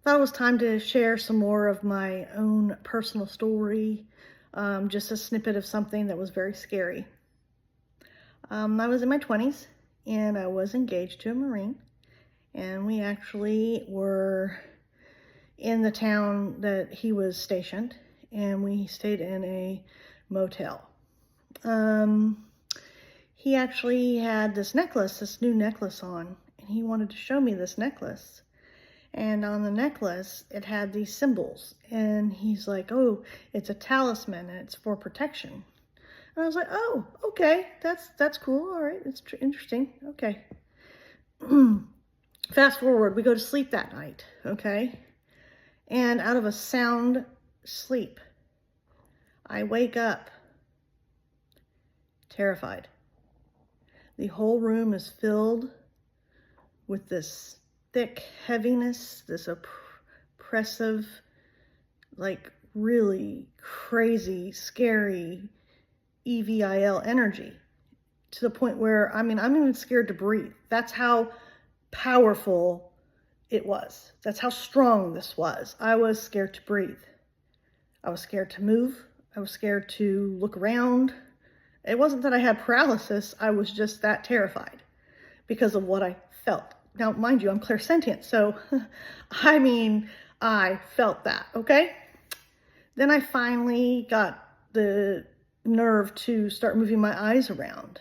Thought it was time to share some more of my own personal story, just a snippet of something that was very scary. I was in my 20s and I was engaged to a Marine, and we actually were in the town that he was stationed, and we stayed in a motel. He actually had this new necklace on, and he wanted to show me this necklace. And on the necklace, it had these symbols. And he's like, oh, it's a talisman and it's for protection. And I was like, oh, okay, that's cool. All right, it's interesting. Okay. Fast forward, we go to sleep that night, okay? And out of a sound sleep, I wake up terrified. The whole room is filled with this thick heaviness, this oppressive, like really crazy, scary EVIL energy, to the point where, I'm even scared to breathe. That's how powerful it was. That's how strong this was. I was scared to breathe. I was scared to move. I was scared to look around. It wasn't that I had paralysis. I was just that terrified because of what I felt. Now, mind you, I'm clairsentient, so I felt that, okay? Then I finally got the nerve to start moving my eyes around.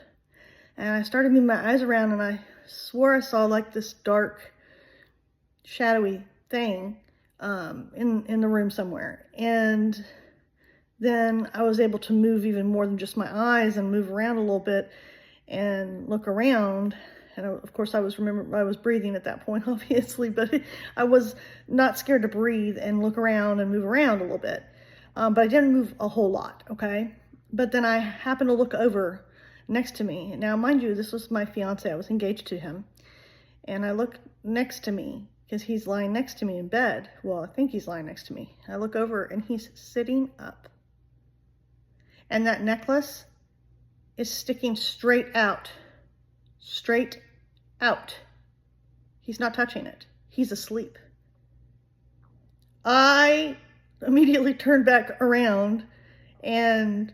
And I started moving my eyes around, and I swore I saw like this dark, shadowy thing in the room somewhere. And then I was able to move even more than just my eyes and move around a little bit and look around. And of course I was breathing at that point, obviously, but I was not scared to breathe and look around and move around a little bit. But I didn't move a whole lot, okay? But then I happened to look over next to me. Now, mind you, this was my fiance. I was engaged to him. And I look next to me because he's lying next to me in bed. Well, I think he's lying next to me. I look over and he's sitting up. And that necklace is sticking straight out. Straight out. He's not touching it. He's asleep. I immediately turned back around and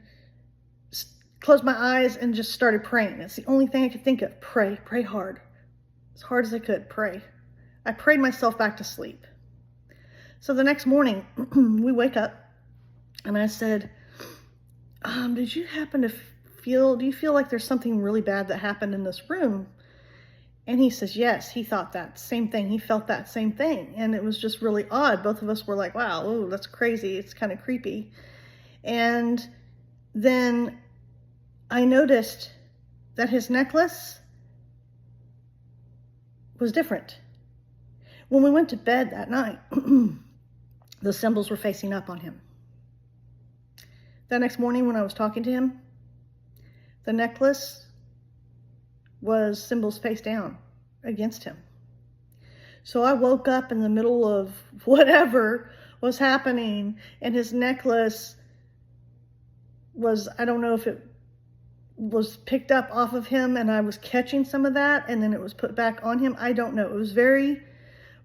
closed my eyes and just started praying. That's the only thing I could think of. Pray hard. As hard as I could, pray. I prayed myself back to sleep. So the next morning, we wake up and I said, did you happen to do you feel like there's something really bad that happened in this room? And he says, yes, he thought that same thing. He felt that same thing. And it was just really odd. Both of us were like, wow, ooh, that's crazy. It's kind of creepy. And then I noticed that his necklace was different. When we went to bed that night, the symbols were facing up on him. That next morning when I was talking to him, the necklace was symbols face down against him. So I woke up in the middle of whatever was happening, and his necklace was, I don't know if it was picked up off of him and I was catching some of that and then it was put back on him. I don't know. It was very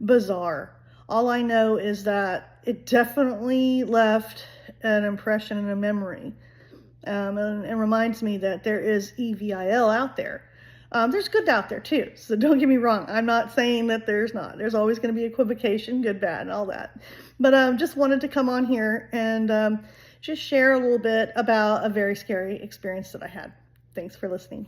bizarre. All I know is that it definitely left an impression and a memory. And reminds me that there is EVIL out there. There's good out there too, so don't get me wrong. I'm not saying that there's not. There's always going to be equivocation, good, bad, and all that. But just wanted to come on here and just share a little bit about a very scary experience that I had. Thanks for listening.